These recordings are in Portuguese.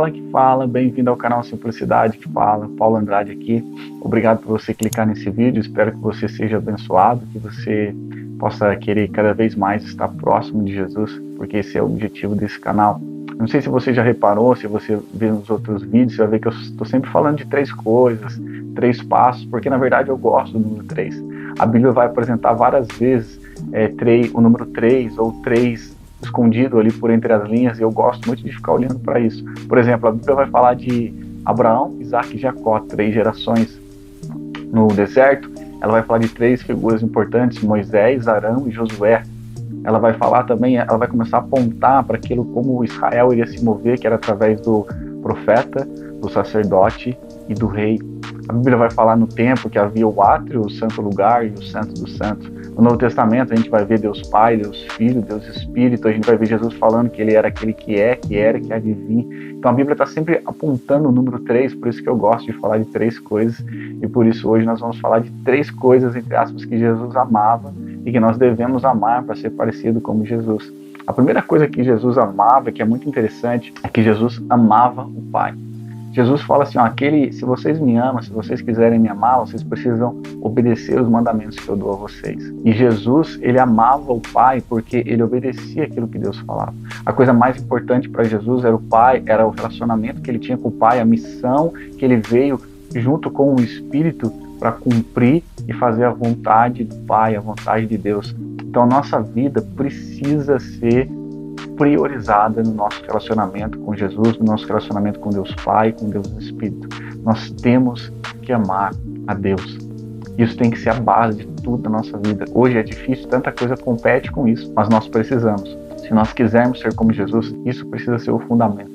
que fala, bem-vindo ao canal Simplicidade que fala, Paulo Andrade aqui. Obrigado por você clicar nesse vídeo, espero que você seja abençoado, que você possa querer cada vez mais estar próximo de Jesus, porque esse é o objetivo desse canal. Não sei se você já reparou, se você vê nos outros vídeos, você vai ver que eu estou sempre falando de 3 coisas, 3 passos, porque na verdade eu gosto do número 3. A Bíblia vai apresentar várias vezes o número 3 ou 3 escondido ali por entre as linhas, e eu gosto muito de ficar olhando para isso. Por exemplo, a Bíblia vai falar de Abraão, Isaac e Jacó, 3 gerações no deserto. Ela vai falar de 3 figuras importantes, Moisés, Arão e Josué. Ela vai falar também, ela vai começar a apontar para aquilo como Israel iria se mover, que era através do profeta, do sacerdote e do rei. A Bíblia vai falar no templo que havia o átrio, o santo lugar e o santo dos santos. No Novo Testamento a gente vai ver Deus Pai, Deus Filho, Deus Espírito. A gente vai ver Jesus falando que ele era aquele que é, que era, que há de vir. Então a Bíblia está sempre apontando o número 3, por isso que eu gosto de falar de 3 coisas. E por isso hoje nós vamos falar de 3 coisas, entre aspas, que Jesus amava e que nós devemos amar para ser parecido como Jesus. A primeira coisa que Jesus amava, que é muito interessante, é que Jesus amava o Pai. Jesus fala assim, se vocês me amam, se vocês quiserem me amar, vocês precisam obedecer os mandamentos que eu dou a vocês. E Jesus, ele amava o Pai porque ele obedecia aquilo que Deus falava. A coisa mais importante para Jesus era o Pai, era o relacionamento que ele tinha com o Pai, a missão que ele veio junto com o Espírito para cumprir e fazer a vontade do Pai, a vontade de Deus. Então a nossa vida precisa ser priorizada no nosso relacionamento com Jesus, no nosso relacionamento com Deus Pai, com Deus Espírito. Nós temos que amar a Deus. Isso tem que ser a base de tudo da nossa vida. Hoje é difícil, tanta coisa compete com isso, mas nós precisamos. Se nós quisermos ser como Jesus, isso precisa ser o fundamento.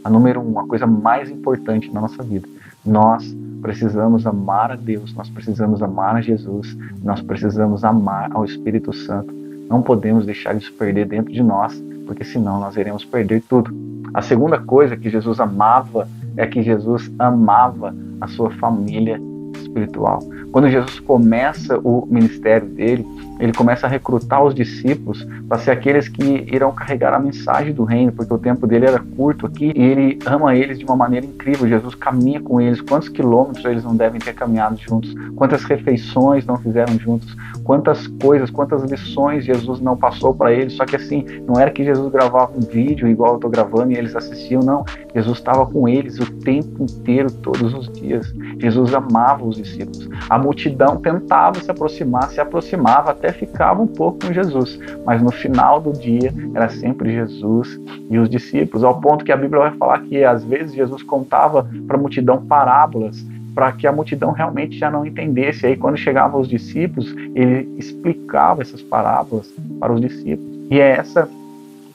A número 1, a coisa mais importante na nossa vida. Nós precisamos amar a Deus, nós precisamos amar a Jesus, nós precisamos amar ao Espírito Santo. Não podemos deixar isso perder dentro de nós, porque senão nós iremos perder tudo. A segunda coisa que Jesus amava é que Jesus amava a sua família espiritual. Quando Jesus começa o ministério dele, ele começa a recrutar os discípulos para ser aqueles que irão carregar a mensagem do reino, porque o tempo dele era curto aqui e ele ama eles de uma maneira incrível. Jesus caminha com eles. Quantos quilômetros eles não devem ter caminhado juntos? Quantas refeições não fizeram juntos? Quantas coisas, quantas lições Jesus não passou para eles? Só que assim, não era que Jesus gravava um vídeo igual eu estou gravando e eles assistiam, não. Jesus estava com eles o tempo inteiro, todos os dias. Jesus amava os discípulos. A multidão tentava se aproximava, até ficava um pouco com Jesus, mas no final do dia era sempre Jesus e os discípulos, ao ponto que a Bíblia vai falar que às vezes Jesus contava para a multidão parábolas, para que a multidão realmente já não entendesse. Aí quando chegavam os discípulos, ele explicava essas parábolas para os discípulos. E é essa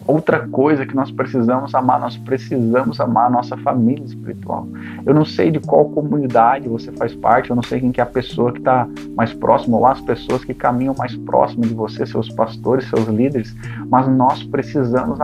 outra coisa que nós precisamos amar a nossa família espiritual. Eu não sei de qual comunidade você faz parte, eu não sei quem que é a pessoa que está mais próxima, ou as pessoas que caminham mais próximo de você, seus pastores, seus líderes, mas nós precisamos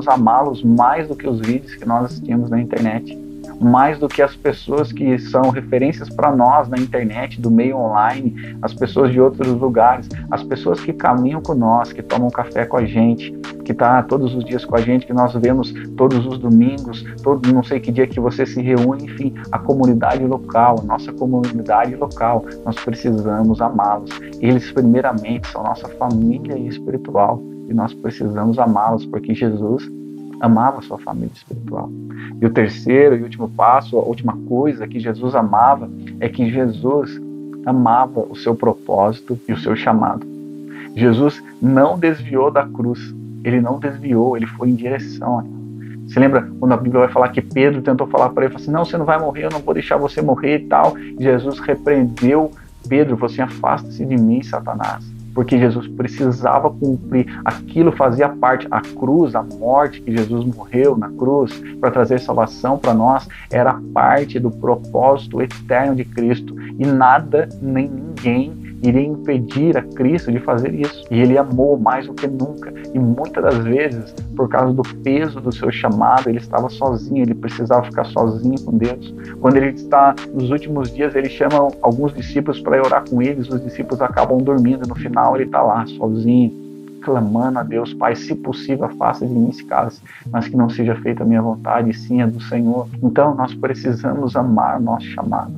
amá-los mais do que os vídeos que nós assistimos na internet, mais do que as pessoas que são referências para nós na internet, do meio online, as pessoas de outros lugares, as pessoas que caminham com nós, que tomam café com a gente, que está todos os dias com a gente, que nós vemos todos os domingos, não sei que dia que você se reúne, enfim, a comunidade local, a nossa comunidade local, nós precisamos amá-los. Eles primeiramente são nossa família espiritual e nós precisamos amá-los porque Jesus amava a sua família espiritual. E o terceiro e último passo, a última coisa que Jesus amava, é que Jesus amava o seu propósito e o seu chamado. Jesus não desviou da cruz, ele não desviou, ele foi em direção a ela. Você lembra quando a Bíblia vai falar que Pedro tentou falar para ele, falou assim, não, você não vai morrer, eu não vou deixar você morrer e tal. E Jesus repreendeu Pedro, falou assim, afasta-se de mim, Satanás. Porque Jesus precisava cumprir, aquilo fazia parte, a cruz, a morte que Jesus morreu na cruz para trazer salvação para nós, era parte do propósito eterno de Cristo, e nada nem ninguém iria impedir a Cristo de fazer isso. E ele amou mais do que nunca, e muitas das vezes, por causa do peso do seu chamado, ele estava sozinho, ele precisava ficar sozinho com Deus. Quando ele está nos últimos dias, ele chama alguns discípulos para orar com eles, os discípulos acabam dormindo, no final ele está lá sozinho, clamando a Deus: Pai, se possível, afasta de mim esse cálice, mas que não seja feita a minha vontade, e sim a do Senhor. Então, nós precisamos amar o nosso chamado.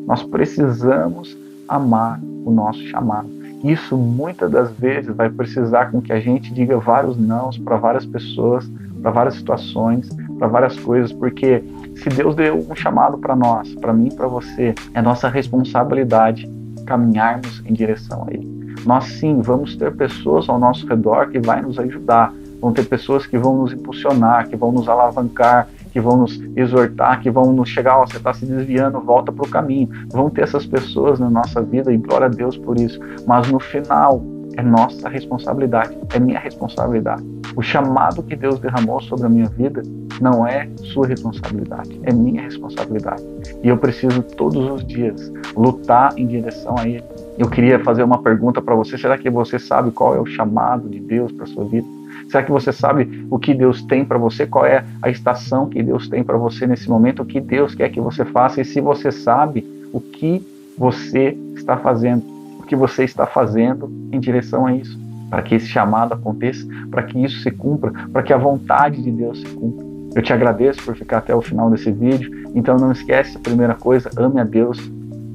Nós precisamos amar o nosso chamado. Isso, muitas das vezes, vai precisar com que a gente diga vários nãos para várias pessoas, para várias situações, para várias coisas, porque se Deus deu um chamado para nós, para mim e para você, é nossa responsabilidade caminharmos em direção a Ele. Nós sim, vamos ter pessoas ao nosso redor que vão nos ajudar, vão ter pessoas que vão nos impulsionar, que vão nos alavancar, que vão nos exortar, que vão nos chegar: você está se desviando, volta para o caminho. Vão ter essas pessoas na nossa vida e glória a Deus por isso. Mas no final, é nossa responsabilidade, é minha responsabilidade. O chamado que Deus derramou sobre a minha vida não é sua responsabilidade, é minha responsabilidade. E eu preciso todos os dias lutar em direção a Ele. Eu queria fazer uma pergunta para você: será que você sabe qual é o chamado de Deus para a sua vida? Será que você sabe o que Deus tem para você? Qual é a estação que Deus tem para você nesse momento? O que Deus quer que você faça? E se você sabe, o que você está fazendo? O que você está fazendo em direção a isso? Para que esse chamado aconteça, para que isso se cumpra, para que a vontade de Deus se cumpra. Eu te agradeço por ficar até o final desse vídeo. Então não esquece, a primeira coisa: ame a Deus,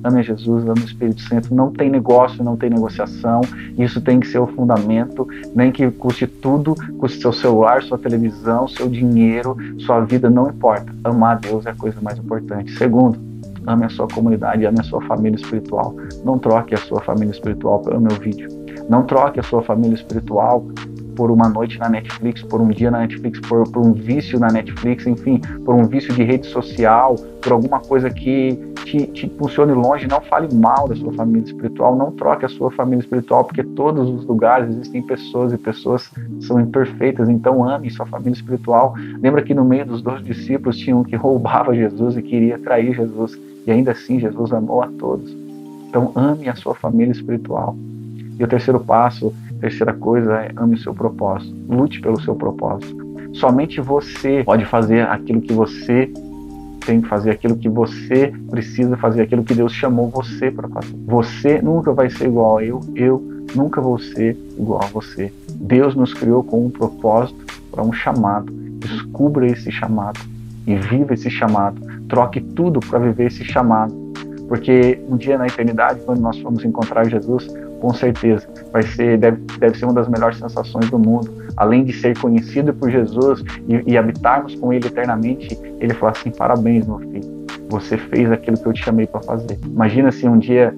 ame a Jesus, ame o Espírito Santo. Não tem negócio, não tem negociação. Isso tem que ser o fundamento, nem que custe tudo, custe seu celular, sua televisão, seu dinheiro, sua vida, não importa. Amar a Deus é a coisa mais importante. Segundo, ame a sua comunidade, ame a sua família espiritual. Não troque a sua família espiritual pelo meu vídeo. Não troque a sua família espiritual por uma noite na Netflix, por um dia na Netflix, por um vício na Netflix, enfim, por um vício de rede social, por alguma coisa que te impulsione longe. Não fale mal da sua família espiritual, não troque a sua família espiritual, porque todos os lugares existem pessoas e pessoas são imperfeitas. Então ame sua família espiritual. Lembra que no meio dos 12 discípulos tinha um que roubava Jesus e queria trair Jesus, e ainda assim Jesus amou a todos. Então ame a sua família espiritual. E o terceiro passo, a terceira coisa é: ame o seu propósito, lute pelo seu propósito. Somente você pode fazer aquilo que você tem que fazer, aquilo que você precisa fazer, aquilo que Deus chamou você para fazer. Você nunca vai ser igual a eu nunca vou ser igual a você. Deus nos criou com um propósito, para um chamado. Descubra esse chamado e viva esse chamado. Troque tudo para viver esse chamado. Porque um dia na eternidade, quando nós formos encontrar Jesus, com certeza deve ser uma das melhores sensações do mundo. Além de ser conhecido por Jesus e habitarmos com Ele eternamente, Ele fala assim: parabéns, meu filho, você fez aquilo que eu te chamei para fazer. Imagina se um dia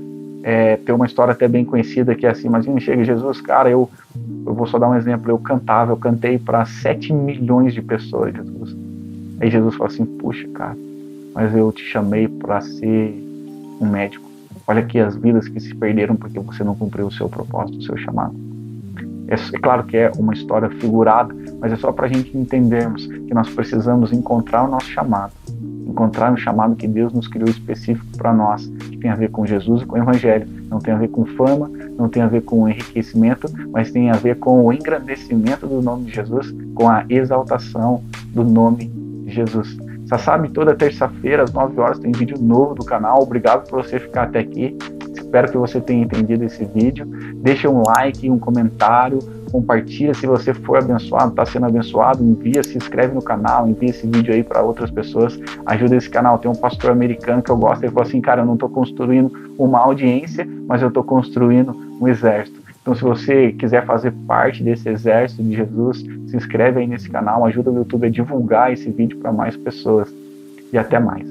ter uma história até bem conhecida que é assim: imagina, chega Jesus, cara, eu vou só dar um exemplo, eu cantei para 7 milhões de pessoas, Jesus. Aí Jesus fala assim: puxa, cara, mas eu te chamei para ser um médico. Olha aqui as vidas que se perderam porque você não cumpriu o seu propósito, o seu chamado. É claro que é uma história figurada, mas é só para a gente entendermos que nós precisamos encontrar o nosso chamado, encontrar o chamado que Deus nos criou específico para nós, que tem a ver com Jesus e com o Evangelho. Não tem a ver com fama, não tem a ver com enriquecimento, mas tem a ver com o engrandecimento do nome de Jesus, com a exaltação do nome de Jesus. Você sabe, toda terça-feira às 9 horas tem vídeo novo do canal. Obrigado por você ficar até aqui. Espero que você tenha entendido esse vídeo. Deixa um like, um comentário, compartilha se você for abençoado, está sendo abençoado, envia, se inscreve no canal, envia esse vídeo aí para outras pessoas, ajuda esse canal. Tem um pastor americano que eu gosto, ele falou assim: cara, eu não estou construindo uma audiência, mas eu estou construindo um exército. Então, se você quiser fazer parte desse exército de Jesus, se inscreve aí nesse canal, ajuda o YouTube a divulgar esse vídeo para mais pessoas. E até mais.